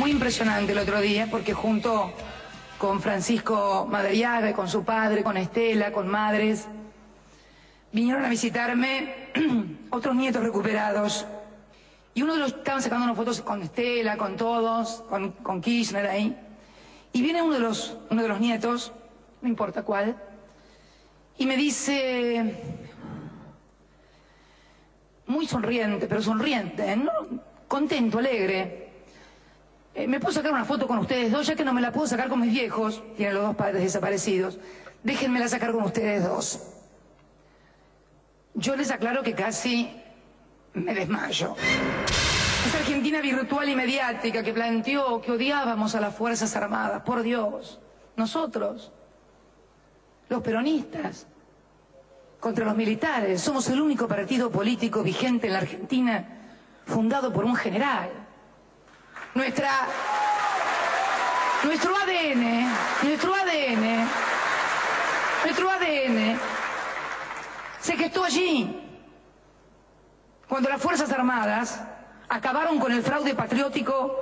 muy impresionante el otro día, porque junto con Francisco Madariaga y con su padre, con Estela, con madres, vinieron a visitarme otros nietos recuperados. Y uno de los estaban sacando unas fotos con Estela, con todos, con Kirchner ahí. Y viene uno de los nietos, no importa cuál, y me dice, muy sonriente, pero sonriente, ¿no? Contento, alegre. ¿Me puedo sacar una foto con ustedes dos? Ya que no me la puedo sacar con mis viejos, tienen los dos padres desaparecidos, déjenmela sacar con ustedes dos. Yo les aclaro que casi me desmayo. Esa Argentina virtual y mediática que planteó que odiábamos a las Fuerzas Armadas, por Dios, nosotros, los peronistas, contra los militares, somos el único partido político vigente en la Argentina fundado por un general. Nuestro ADN se gestó allí, cuando las Fuerzas Armadas acabaron con el fraude patriótico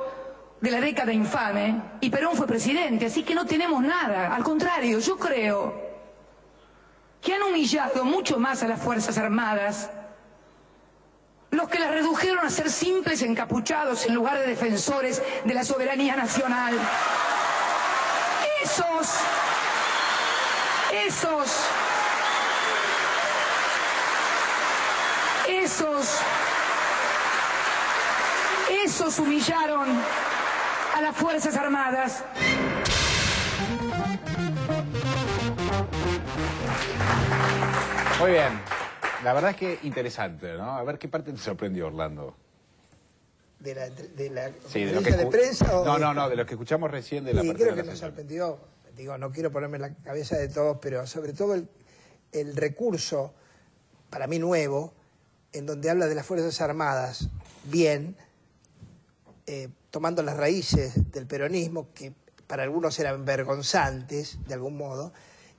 de la década infame y Perón fue presidente, así que no tenemos nada. Al contrario, yo creo que han humillado mucho más a las Fuerzas Armadas los que las redujeron a ser simples encapuchados en lugar de defensores de la soberanía nacional. Esos humillaron a las Fuerzas Armadas. Muy bien. La verdad es que interesante, ¿no? A ver, ¿qué parte te sorprendió, Orlando? ¿De la Sí, conferencia de prensa? No, de lo que escuchamos recién de la parte creo de que la nos sorprendió. Digo, no quiero ponerme en la cabeza de todos, pero sobre todo el recurso, para mí nuevo, en donde habla de las Fuerzas Armadas, bien, tomando las raíces del peronismo, que para algunos eran vergonzantes, de algún modo,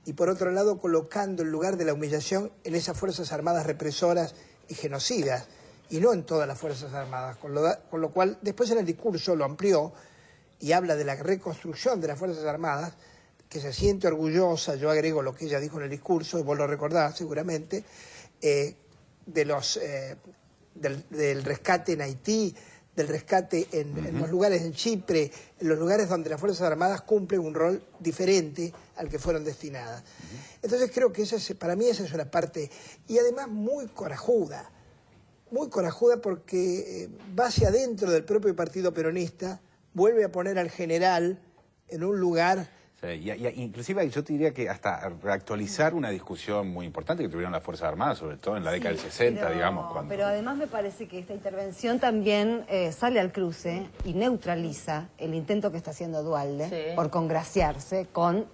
y por otro lado colocando el lugar de la humillación en esas Fuerzas Armadas represoras y genocidas, y no en todas las Fuerzas Armadas, con lo cual después en el discurso lo amplió y habla de la reconstrucción de las Fuerzas Armadas, que se siente orgullosa, yo agrego lo que ella dijo en el discurso, y vos lo recordás seguramente, del rescate en Haití, del rescate en los lugares en Chipre, en los lugares donde las Fuerzas Armadas cumplen un rol diferente al que fueron destinadas. Entonces creo que para mí esa es una parte, y además muy corajuda porque va hacia adentro del propio partido peronista, vuelve a poner al general en un lugar... Sí, inclusive yo te diría que hasta reactualizar una discusión muy importante que tuvieron las Fuerzas Armadas, sobre todo en la década del 60, digamos. Pero además me parece que esta intervención también sale al cruce y neutraliza el intento que está haciendo Duhalde por congraciarse con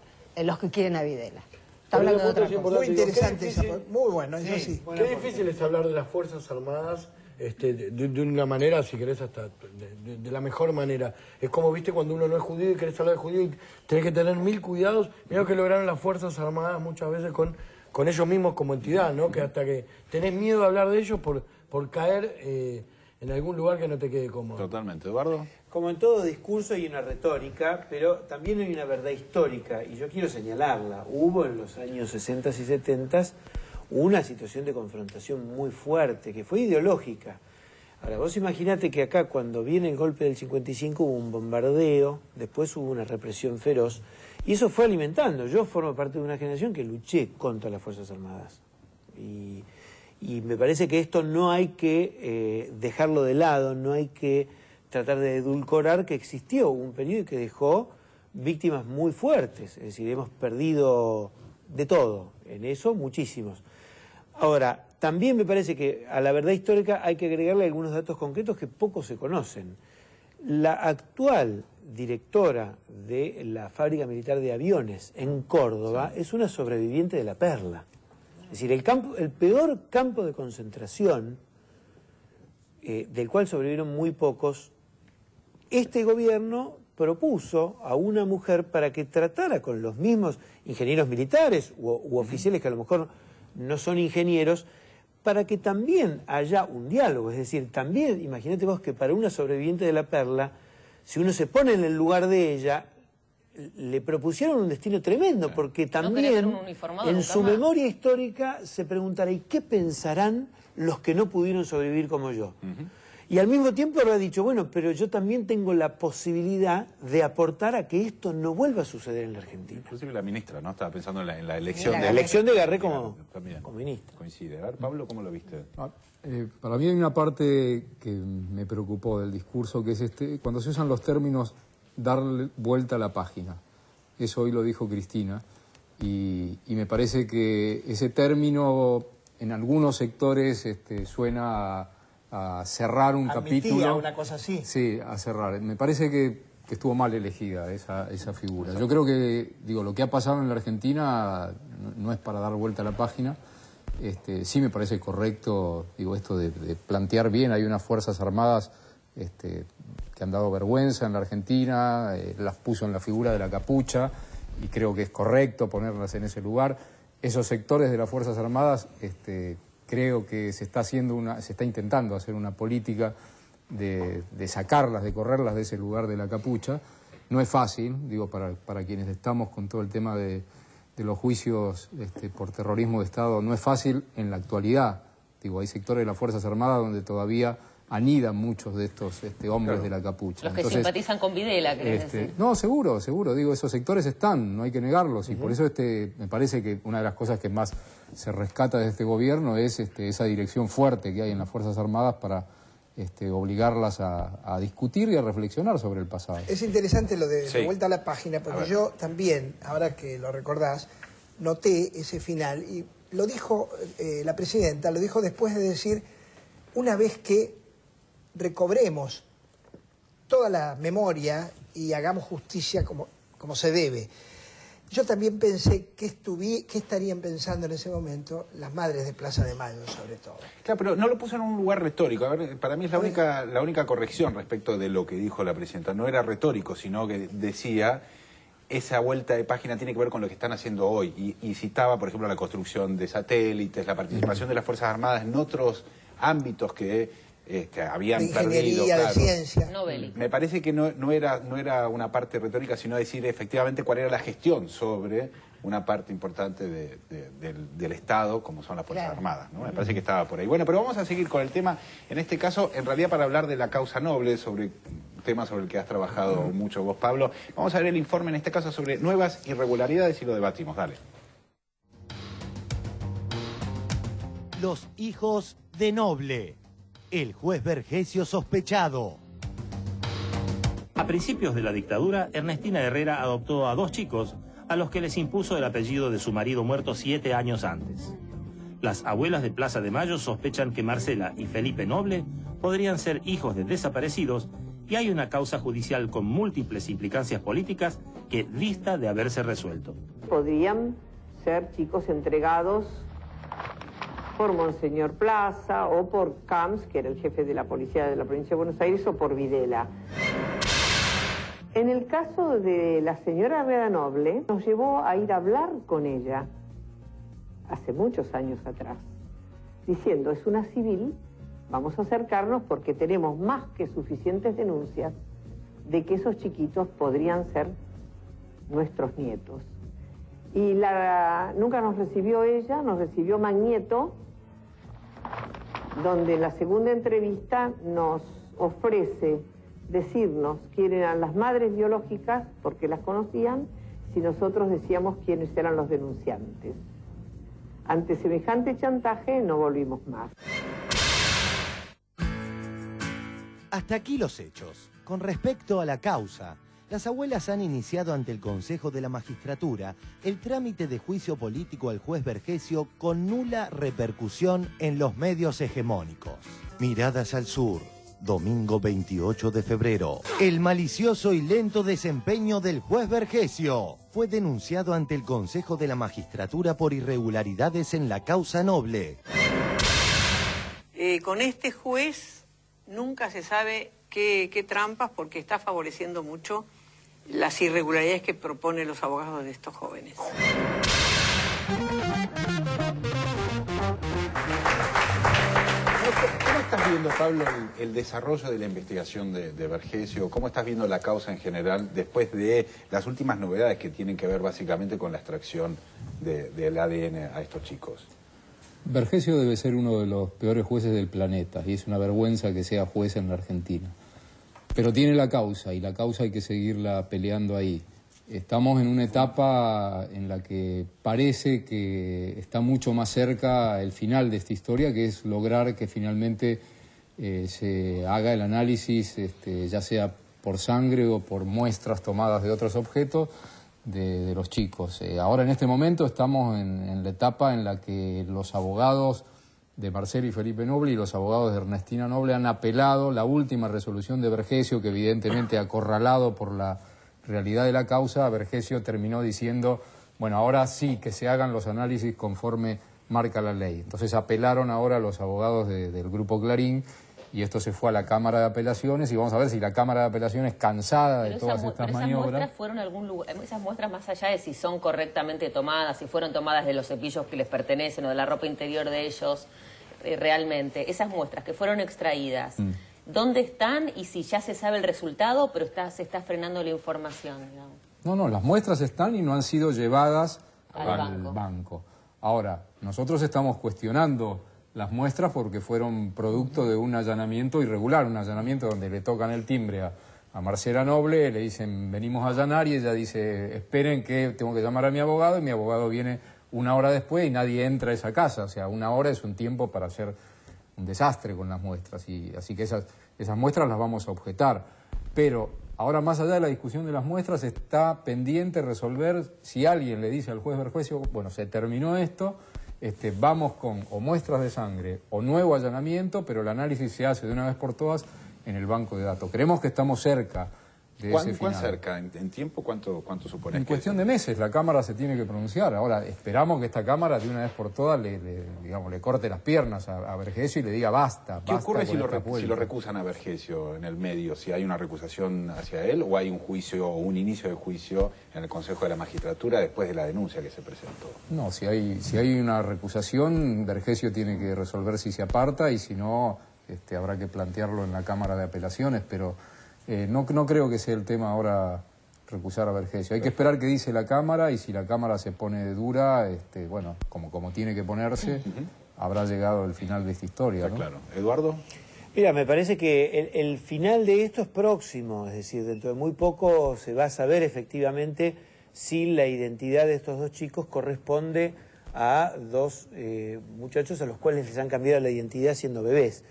los que quieren a Videla. Está hablando de otra cosa. Muy interesante, muy bueno, eso sí. Qué difícil es hablar de las Fuerzas Armadas de una manera, si querés, hasta de la mejor manera. Es como, viste, cuando uno no es judío y querés hablar de judío y tenés que tener 1000 cuidados. Mirá lo que lograron las Fuerzas Armadas muchas veces con ellos mismos como entidad, ¿no? Que hasta que tenés miedo de hablar de ellos por caer en algún lugar que no te quede cómodo. Totalmente. ¿Eduardo? Como en todo discurso hay una retórica, pero también hay una verdad histórica, y yo quiero señalarla. Hubo en los años 60 y 70 una situación de confrontación muy fuerte, que fue ideológica. Ahora, vos imaginate que acá, cuando viene el golpe del 55, hubo un bombardeo, después hubo una represión feroz, y eso fue alimentando. Yo formo parte de una generación que luché contra las Fuerzas Armadas. Y me parece que esto no hay que dejarlo de lado, no hay que tratar de edulcorar que existió un periodo que dejó víctimas muy fuertes. Es decir, hemos perdido de todo, en eso muchísimos. Ahora, también me parece que a la verdad histórica hay que agregarle algunos datos concretos que poco se conocen. La actual directora de la fábrica militar de aviones en Córdoba es una sobreviviente de la Perla. Es decir, el peor campo de concentración, del cual sobrevivieron muy pocos, este gobierno propuso a una mujer para que tratara con los mismos ingenieros militares u oficiales que a lo mejor no son ingenieros, para que también haya un diálogo. Es decir, también, imagínate vos que para una sobreviviente de la Perla si uno se pone en el lugar de ella, le propusieron un destino tremendo, porque también en su memoria histórica se preguntará, ¿y qué pensarán los que no pudieron sobrevivir como yo? Y al mismo tiempo habrá dicho, bueno, pero yo también tengo la posibilidad de aportar a que esto no vuelva a suceder en la Argentina. Inclusive la ministra, ¿no? Estaba pensando en la elección. La elección de Garré como ministra. Coincide. A ver, Pablo, ¿cómo lo viste? Para mí hay una parte que me preocupó del discurso, que es cuando se usan los términos darle vuelta a la página. Eso hoy lo dijo Cristina, y me parece que ese término en algunos sectores suena a cerrar un capítulo. Una cosa así. Sí, a cerrar. Me parece que estuvo mal elegida esa figura. Yo creo que, lo que ha pasado en la Argentina no es para dar vuelta a la página. Sí me parece correcto, esto de plantear bien. Hay unas Fuerzas Armadas que han dado vergüenza en la Argentina, las puso en la figura de la capucha, y creo que es correcto ponerlas en ese lugar. Esos sectores de las Fuerzas Armadas, creo que se está intentando hacer una política de sacarlas, de correrlas de ese lugar de la capucha. No es fácil, para quienes estamos con todo el tema de los juicios por terrorismo de Estado, no es fácil en la actualidad. Hay sectores de las Fuerzas Armadas donde todavía anidan muchos de estos hombres de la capucha. Los que simpatizan con Videla, ¿querés decir? No, seguro, esos sectores están, no hay que negarlos, y por eso me parece que una de las cosas que más se rescata de este gobierno es esa dirección fuerte que hay en las Fuerzas Armadas para obligarlas a discutir y a reflexionar sobre el pasado. Es interesante lo de vuelta a la página, porque yo también, ahora que lo recordás, noté ese final, y lo dijo la presidenta, lo dijo después de decir, una vez que recobremos toda la memoria y hagamos justicia como se debe. Yo también pensé qué estarían pensando en ese momento las madres de Plaza de Mayo, sobre todo. Claro, pero no lo puso en un lugar retórico. A ver, para mí es la única corrección respecto de lo que dijo la presidenta. No era retórico, sino que decía, esa vuelta de página tiene que ver con lo que están haciendo hoy. Y citaba, por ejemplo, la construcción de satélites, la participación de las Fuerzas Armadas en otros ámbitos que habían de ingeniería, perdido. de ciencia. Me parece que no era una parte retórica, sino decir efectivamente cuál era la gestión sobre una parte importante del Estado, como son las Fuerzas Armadas, ¿no? Me parece que estaba por ahí. Bueno, pero vamos a seguir con el tema, en este caso, en realidad para hablar de la causa noble, sobre un tema sobre el que has trabajado mucho vos, Pablo. Vamos a ver el informe, en este caso, sobre nuevas irregularidades, y lo debatimos. Dale. Los hijos de Noble. El juez Vergesio sospechado. A principios de la dictadura, Ernestina Herrera adoptó a 2 chicos, a los que les impuso el apellido de su marido muerto 7 años antes. Las abuelas de Plaza de Mayo sospechan que Marcela y Felipe Noble podrían ser hijos de desaparecidos, y hay una causa judicial con múltiples implicancias políticas que dista de haberse resuelto. Podrían ser chicos entregados por Monseñor Plaza o por Camps, que era el jefe de la policía de la provincia de Buenos Aires, o por Videla. En el caso de la señora Herrera Noble, nos llevó a ir a hablar con ella hace muchos años atrás, diciendo, es una civil, vamos a acercarnos porque tenemos más que suficientes denuncias de que esos chiquitos podrían ser nuestros nietos. Y nunca nos recibió ella, nos recibió Magnieto, donde en la segunda entrevista nos ofrece decirnos quiénes eran las madres biológicas, porque las conocían, si nosotros decíamos quiénes eran los denunciantes. Ante semejante chantaje no volvimos más. Hasta aquí los hechos. Con respecto a la causa, las abuelas han iniciado ante el Consejo de la Magistratura el trámite de juicio político al juez Vergesio con nula repercusión en los medios hegemónicos. Miradas al sur, domingo 28 de febrero. El malicioso y lento desempeño del juez Vergesio fue denunciado ante el Consejo de la Magistratura por irregularidades en la causa noble. Con este juez nunca se sabe qué trampas, porque está favoreciendo mucho las irregularidades que proponen los abogados de estos jóvenes. ¿Cómo estás estás viendo, Pablo, el desarrollo de la investigación de Vergesio? ¿Cómo estás viendo la causa en general después de las últimas novedades que tienen que ver básicamente con la extracción del ADN a estos chicos? Vergesio debe ser uno de los peores jueces del planeta y es una vergüenza que sea juez en la Argentina. Pero tiene la causa y la causa hay que seguirla peleando ahí. Estamos en una etapa en la que parece que está mucho más cerca el final de esta historia, que es lograr que finalmente se haga el análisis, ya sea por sangre o por muestras tomadas de otros objetos, de los chicos. Ahora en este momento estamos en la etapa en la que los abogados de Marcelo y Felipe Noble y los abogados de Ernestina Noble han apelado la última resolución de Vergesio, que evidentemente acorralado por la realidad de la causa, Vergesio terminó diciendo, bueno, ahora sí que se hagan los análisis conforme marca la ley. Entonces apelaron ahora los abogados del Grupo Clarín y esto se fue a la Cámara de Apelaciones y vamos a ver si la Cámara de Apelaciones, cansada de todas estas maniobras... ¿Muestras fueron a algún lugar? Esas muestras, más allá de si son correctamente tomadas, si fueron tomadas de los cepillos que les pertenecen o de la ropa interior de ellos, realmente, esas muestras que fueron extraídas... ¿Dónde están y si ya se sabe el resultado, pero se está frenando la información? No, las muestras están y no han sido llevadas al banco. Ahora, nosotros estamos cuestionando las muestras porque fueron producto de un allanamiento irregular, un allanamiento donde le tocan el timbre a Marcela Noble, le dicen venimos a allanar y ella dice esperen que tengo que llamar a mi abogado y mi abogado viene una hora después y nadie entra a esa casa. O sea, una hora es un tiempo para hacer un desastre con las muestras, y así que esas muestras las vamos a objetar. Pero ahora, más allá de la discusión de las muestras, está pendiente resolver si alguien le dice al juez Vergesio, bueno, se terminó esto, vamos con o muestras de sangre o nuevo allanamiento, pero el análisis se hace de una vez por todas en el banco de datos. Creemos que estamos cerca de ese final. ¿Cuán cerca? ¿En tiempo cuánto supone? En cuestión de meses, la Cámara se tiene que pronunciar. Ahora, esperamos que esta Cámara de una vez por todas le corte las piernas a Vergesio y le diga basta. ¿Qué ocurre si lo recusan a Vergesio en el medio? ¿Si hay una recusación hacia él o hay un juicio o un inicio de juicio en el Consejo de la Magistratura después de la denuncia que se presentó? No, si hay una recusación, Vergesio tiene que resolver si se aparta y si no, habrá que plantearlo en la Cámara de Apelaciones, pero... No creo que sea el tema ahora recusar a Vergesio. Hay que esperar qué dice la Cámara y si la Cámara se pone dura, bueno, como tiene que ponerse, habrá llegado el final de esta historia, ¿no? Claro. ¿Eduardo? Mira, me parece que el final de esto es próximo, es decir, dentro de muy poco se va a saber efectivamente si la identidad de estos dos chicos corresponde a dos muchachos a los cuales les han cambiado la identidad siendo bebés.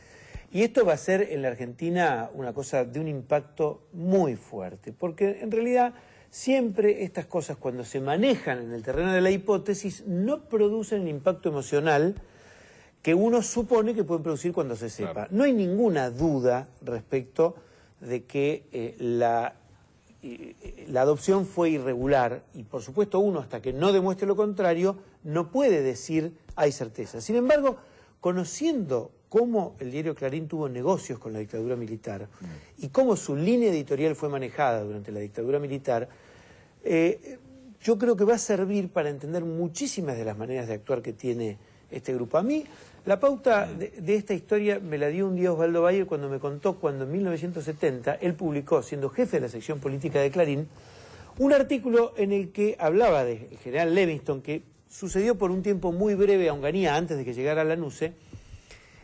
Y esto va a ser en la Argentina una cosa de un impacto muy fuerte, porque en realidad siempre estas cosas cuando se manejan en el terreno de la hipótesis no producen el impacto emocional que uno supone que pueden producir cuando se sepa. Claro. No hay ninguna duda respecto de que la adopción fue irregular y por supuesto uno hasta que no demuestre lo contrario no puede decir hay certeza. Sin embargo, conociendo cómo el diario Clarín tuvo negocios con la dictadura militar y cómo su línea editorial fue manejada durante la dictadura militar, yo creo que va a servir para entender muchísimas de las maneras de actuar que tiene este grupo. A mí, la pauta de esta historia me la dio un día Osvaldo Bayer cuando me contó cuando en 1970 él publicó, siendo jefe de la sección política de Clarín, un artículo en el que hablaba del general Levingston, que sucedió por un tiempo muy breve a Onganía antes de que llegara a Lanuse,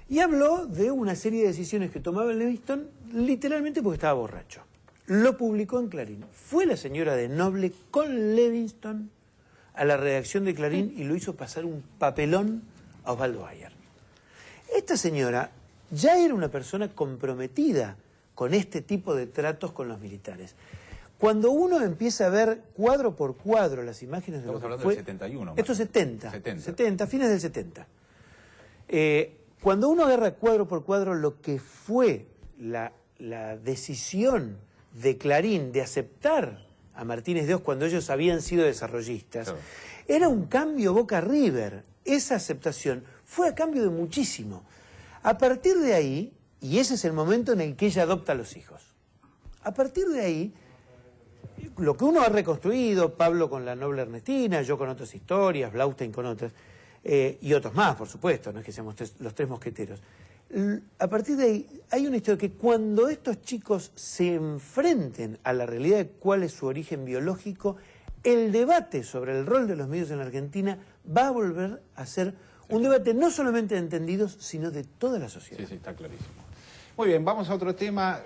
y habló de una serie de decisiones que tomaba Levingston literalmente porque estaba borracho. Lo publicó en Clarín. Fue la señora de Noble con Levingston a la redacción de Clarín y lo hizo pasar un papelón a Osvaldo Bayer. Esta señora ya era una persona comprometida con este tipo de tratos con los militares. Cuando uno empieza a ver cuadro por cuadro las imágenes de lo que fue... Estamos hablando del 71. Esto es 70, fines del 70. Cuando uno agarra cuadro por cuadro lo que fue la decisión de Clarín de aceptar a Martínez de Hoz cuando ellos habían sido desarrollistas, claro, era un cambio Boca River. Esa aceptación fue a cambio de muchísimo. A partir de ahí, y ese es el momento en el que ella adopta a los hijos, a partir de ahí, lo que uno ha reconstruido, Pablo con la Noble Ernestina, yo con otras historias, Blaustein con otras, y otros más, por supuesto, no es que seamos los tres mosqueteros. A partir de ahí, hay una historia que cuando estos chicos se enfrenten a la realidad de cuál es su origen biológico, el debate sobre el rol de los medios en la Argentina va a volver a ser un debate no solamente de entendidos, sino de toda la sociedad. Sí, sí, está clarísimo. Muy bien, vamos a otro tema.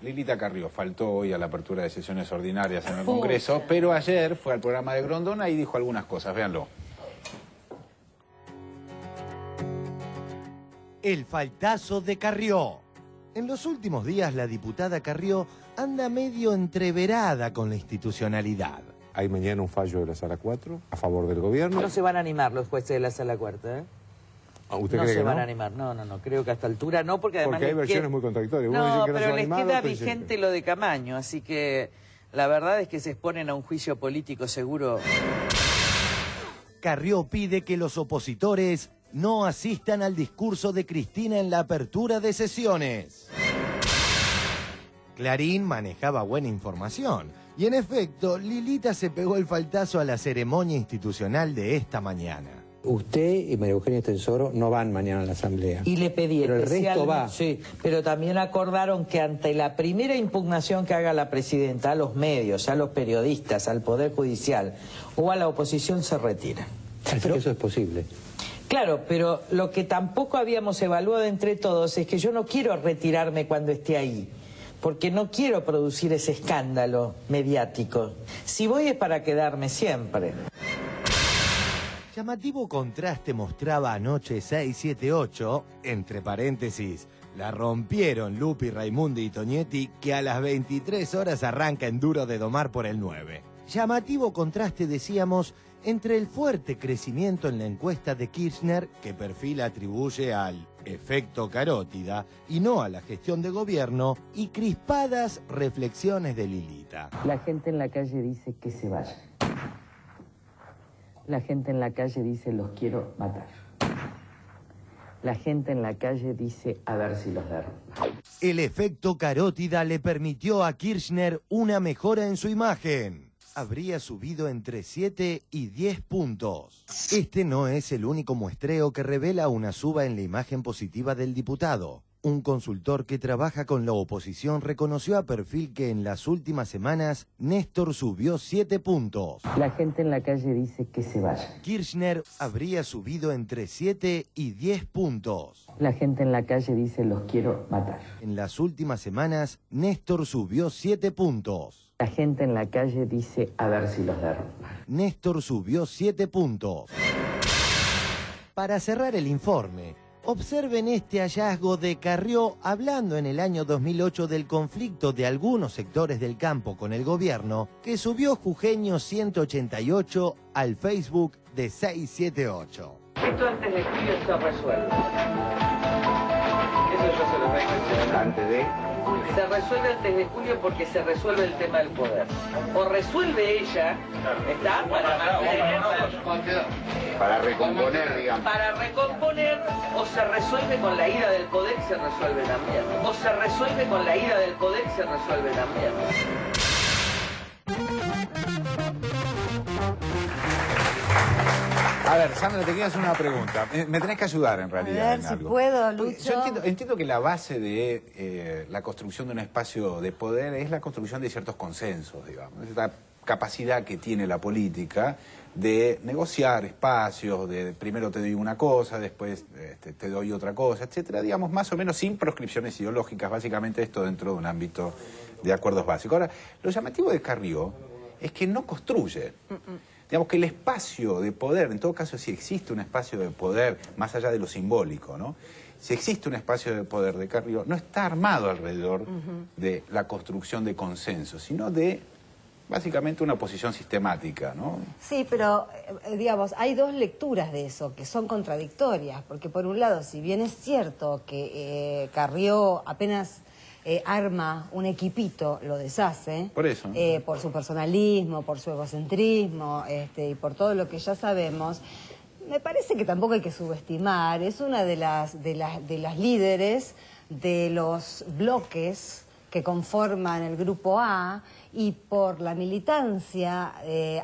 Lilita Carrió faltó hoy a la apertura de sesiones ordinarias en el Congreso, pero ayer fue al programa de Grondona y dijo algunas cosas, véanlo. El faltazo de Carrió. En los últimos días la diputada Carrió anda medio entreverada con la institucionalidad. Hay mañana un fallo de la Sala 4 a favor del gobierno. No se van a animar los jueces de la Sala 4, ¿eh? ¿Usted no cree se que van no? a animar, no, creo que a esta altura no, porque además... Porque hay versiones muy contradictorias. Uno dice que no se pero va a les animar, queda otro dice vigente que... lo de Camaño, así que la verdad es que se exponen a un juicio político seguro. Carrió pide que los opositores no asistan al discurso de Cristina en la apertura de sesiones. Clarín manejaba buena información y en efecto Lilita se pegó el faltazo a la ceremonia institucional de esta mañana. Usted y María Eugenia Tensoro no van mañana a la Asamblea. Y le pedí pero el resto va. Sí, pero también acordaron que ante la primera impugnación que haga la presidenta a los medios, a los periodistas, al Poder Judicial o a la oposición se retira. Pero eso es posible. Claro, pero lo que tampoco habíamos evaluado entre todos es que yo no quiero retirarme cuando esté ahí, porque no quiero producir ese escándalo mediático. Si voy es para quedarme siempre. Llamativo contraste mostraba anoche 678, entre paréntesis, la rompieron Lupi, Raimundi y Tonietti, que a las 23 horas arranca en Duro de Domar por el 9. Llamativo contraste, decíamos, entre el fuerte crecimiento en la encuesta de Kirchner, que perfil atribuye al efecto carótida y no a la gestión de gobierno, y crispadas reflexiones de Lilita. La gente en la calle dice que se vayan. La gente en la calle dice los quiero matar. La gente en la calle dice a ver si los derrumbo. El efecto carótida le permitió a Kirchner una mejora en su imagen. Habría subido entre 7 y 10 puntos. Este no es el único muestreo que revela una suba en la imagen positiva del diputado. Un consultor que trabaja con la oposición reconoció a perfil que en las últimas semanas Néstor subió 7 puntos. La gente en la calle dice que se vayan. Kirchner habría subido entre 7 y 10 puntos. La gente en la calle dice los quiero matar. En las últimas semanas Néstor subió 7 puntos. La gente en la calle dice a ver si los derrumbo. Néstor subió 7 puntos. Para cerrar el informe, observen este hallazgo de Carrió hablando en el año 2008 del conflicto de algunos sectores del campo con el gobierno, que subió Jujeño 188 al Facebook de 678. Esto antes de julio está resuelto. Eso yo se lo voy a mencionar. Antes de... Se resuelve antes de julio porque se resuelve el tema del poder. O resuelve ella, ¿está? Para recomponer, digamos. Para recomponer, o se resuelve con la ida del poder y se resuelve también. O se resuelve con la ida del poder y se resuelve también. A ver, Sandra, te quería hacer una pregunta. Me tenés que ayudar, en realidad. A ver en si algo. puedo, Lucho. Yo entiendo que la base de la construcción de un espacio de poder es la construcción de ciertos consensos, digamos. Esta capacidad que tiene la política de negociar espacios, de primero te doy una cosa, después te doy otra cosa, etcétera, digamos, más o menos sin proscripciones ideológicas, básicamente esto dentro de un ámbito de acuerdos básicos. Ahora, lo llamativo de Carrió es que no construye. Digamos que el espacio de poder, en todo caso si existe un espacio de poder, más allá de lo simbólico, ¿no? Si existe un espacio de poder de Carrió, no está armado alrededor de la construcción de consensos, sino de básicamente una posición sistemática, ¿no? Sí, pero, digamos, hay dos lecturas de eso que son contradictorias, porque por un lado, si bien es cierto que Carrió apenas arma un equipito, lo deshace. Por eso. Por su personalismo, por su egocentrismo y por todo lo que ya sabemos. Me parece que tampoco hay que subestimar. Es una de las líderes de los bloques que conforman el Grupo A y por la militancia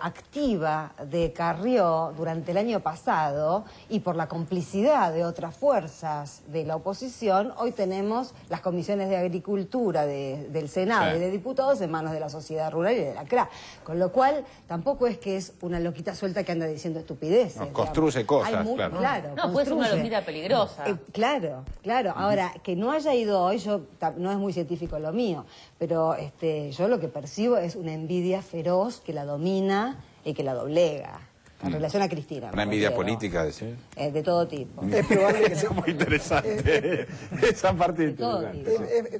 activa de Carrió durante el año pasado y por la complicidad de otras fuerzas de la oposición, hoy tenemos las comisiones de Agricultura del Senado y de Diputados en manos de la sociedad rural y de la CRA. Con lo cual, tampoco es que es una loquita suelta que anda diciendo estupideces. No, construye cosas, claro. No, puede ser una loquita peligrosa. Claro. Ahora, que no haya ido hoy, no es muy científico lo mío, pero yo lo que percibo es una envidia feroz que la domina y que la doblega. En relación a Cristina. Una envidia política, decís. De todo tipo. Es probable que sea muy interesante. Esa parte de todo tipo.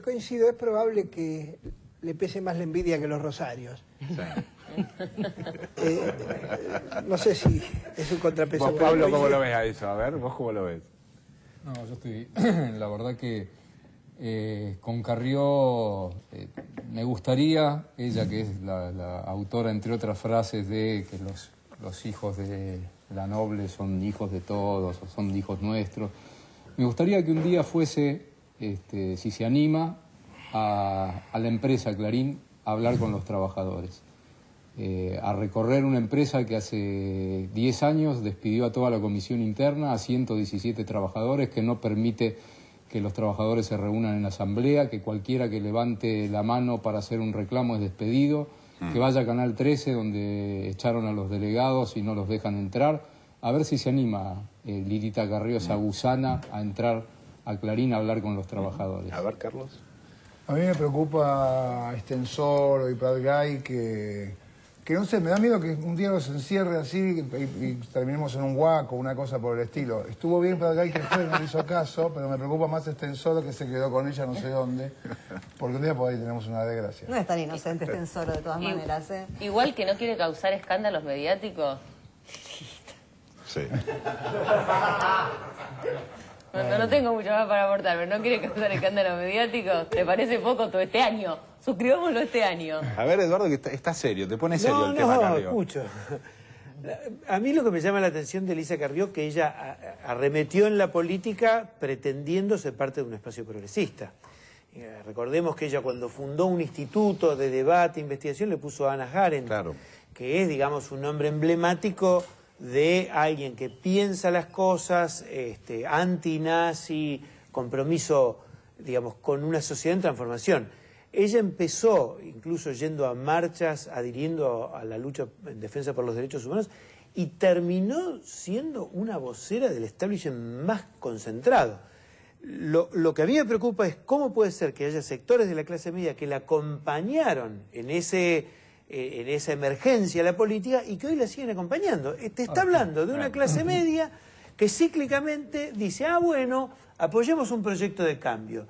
Coincido, es probable que le pese más la envidia que los rosarios. Sí. No sé si es un contrapeso. ¿Vos, Pablo, cómo lo ves a eso? A ver, ¿vos cómo lo ves? No, yo estoy... la verdad que con Carrió me gustaría, ella que es la autora, entre otras frases, de que los hijos de la noble son hijos de todos, o son hijos nuestros. Me gustaría que un día fuese, si se anima, a la empresa Clarín a hablar con los trabajadores. A recorrer una empresa que hace 10 años despidió a toda la comisión interna, a 117 trabajadores, que no permite que los trabajadores se reúnan en asamblea, que cualquiera que levante la mano para hacer un reclamo es despedido, que vaya a Canal 13 donde echaron a los delegados y no los dejan entrar. A ver si se anima Lilita Carrió, esa gusana, a entrar a Clarín a hablar con los trabajadores. A ver, Carlos. A mí me preocupa Estensoro y Pratgay que no sé, me da miedo que un día los encierre así y terminemos en un huaco, una cosa por el estilo. Estuvo bien Pratgay que fue, no le hizo caso, pero me preocupa más Estensoro que se quedó con ella no sé dónde, porque un día por ahí tenemos una desgracia. No es tan inocente Estensoro de todas maneras, ¿eh? Igual que no quiere causar escándalos mediáticos. Sí. No tengo mucho más para aportar, pero no quiere causar escándalos mediáticos. ¿Te parece poco todo este año? Suscribámoslo este año. A ver, Eduardo, que está serio, te pone serio el tema Carrió. No, escucho. A mí lo que me llama la atención de Elisa Carrió, que ella arremetió en la política pretendiendo ser parte de un espacio progresista. Recordemos que ella cuando fundó un instituto de debate e investigación le puso a Hannah Arendt, que es, digamos, un nombre emblemático de alguien que piensa las cosas, anti-nazi, compromiso, digamos, con una sociedad en transformación. Ella empezó, incluso yendo a marchas, adhiriendo a la lucha en defensa por los derechos humanos, y terminó siendo una vocera del establishment más concentrado. Lo que a mí me preocupa es cómo puede ser que haya sectores de la clase media que la acompañaron en esa emergencia a la política y que hoy la siguen acompañando. Te está hablando de una clase media que cíclicamente dice, bueno, apoyemos un proyecto de cambio.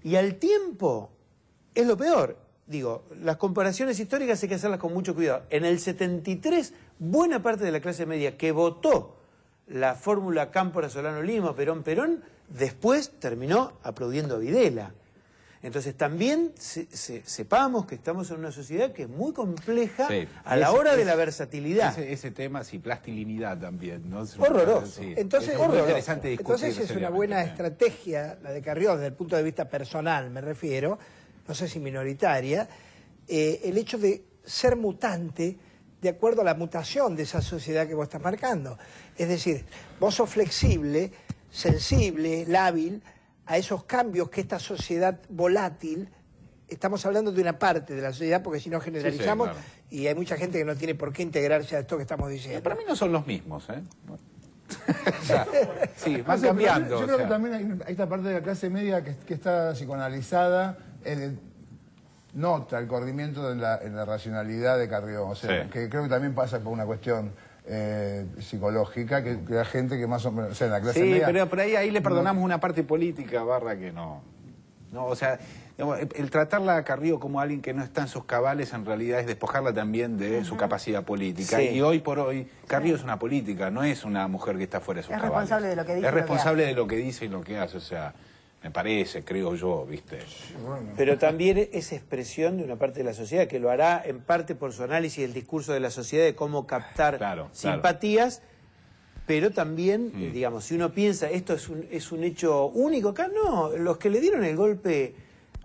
Y al tiempo, es lo peor. Digo, las comparaciones históricas hay que hacerlas con mucho cuidado. En el 73, buena parte de la clase media que votó la fórmula Cámpora, Solano, Lima, Perón, después terminó aplaudiendo a Videla. Entonces también sepamos que estamos en una sociedad que es muy compleja a la hora de la versatilidad. Ese tema, plastilinidad también, ¿no? Horroroso. Entonces, es muy interesante discutir. Entonces es una buena estrategia, la de Carrió, desde el punto de vista personal me refiero, no sé si minoritaria, el hecho de ser mutante de acuerdo a la mutación de esa sociedad que vos estás marcando. Es decir, vos sos flexible, sensible, lábil a esos cambios que esta sociedad volátil, estamos hablando de una parte de la sociedad, porque si no generalizamos, claro. Y hay mucha gente que no tiene por qué integrarse a esto que estamos diciendo. Para mí no son los mismos, ¿eh? O sea, sí, van cambiando. Yo creo que también hay esta parte de la clase media que está psicoanalizada, nota el corrimiento en la racionalidad de Carrió, o sea, que creo que también pasa por una cuestión psicológica, que la gente que más o menos, o sea, en la clase media... Sí, pero por ahí le perdonamos una parte política, Barra, que no... No, o sea, el tratarla a Carrió como alguien que no está en sus cabales en realidad es despojarla también de su capacidad política. Sí. Y hoy por hoy, Carrió es una política, no es una mujer que está fuera de sus cabales. Es responsable de lo que dice. Es responsable de lo que dice y lo que hace, o sea, me parece, creo yo, ¿viste? Pero también es expresión de una parte de la sociedad que lo hará en parte por su análisis del discurso de la sociedad de cómo captar simpatías. Pero también, digamos, si uno piensa, esto es un hecho único acá, no, los que le dieron el golpe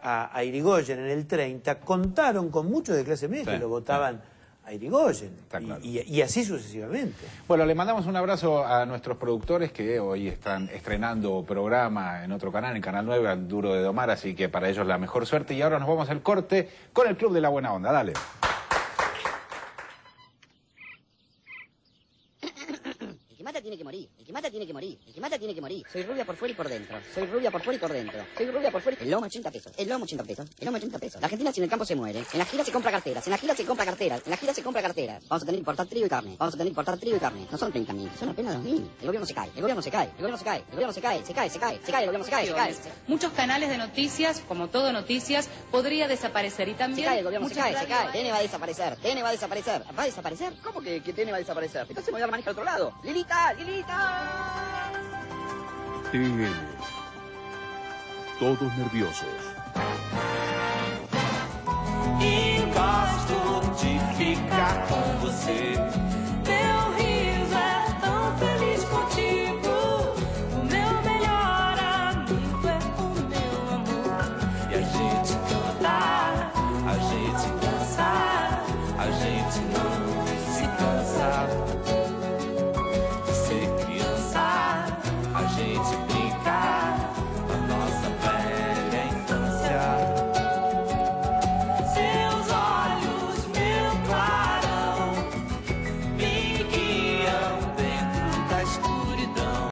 a Irigoyen en el 30, contaron con muchos de clase media que lo votaban a Irigoyen. Claro. Y así sucesivamente. Bueno, le mandamos un abrazo a nuestros productores que hoy están estrenando programa en otro canal, en Canal 9, Duro de Domar, así que para ellos la mejor suerte. Y ahora nos vamos al corte con el Club de la Buena Onda. Dale. El que mata tiene que morir, el que mata tiene que morir, el que mata tiene que morir. Soy rubia por fuera y por dentro, soy rubia por fuera y por dentro, soy rubia por fuera. El lomo 80 pesos, el lomo 80 pesos, el lomo 80 pesos. La Argentina sin el campo se muere, en la gira se compra carteras, en la gira se compra carteras, en la gira se compra carteras. Vamos a tener que importar trigo y carne, vamos a tener que importar trigo y carne. No son 30.000, son apenas 2.000. El gobierno se cae, el gobierno se cae, el gobierno se cae, el gobierno se cae, se cae, se cae, se cae, el gobierno se cae, se cae. Muchos canales de noticias, como todo noticias, podría desaparecer y también... Se cae, el gobierno se cae, se cae. TN va a desaparecer, TN va a desaparecer. ¿Va a desaparecer? ¿Cómo que TN va a desaparecer? Entonces me voy a dar manija al otro lado. ¡Lilita! ¡Lilita! TN. Todos nerviosos.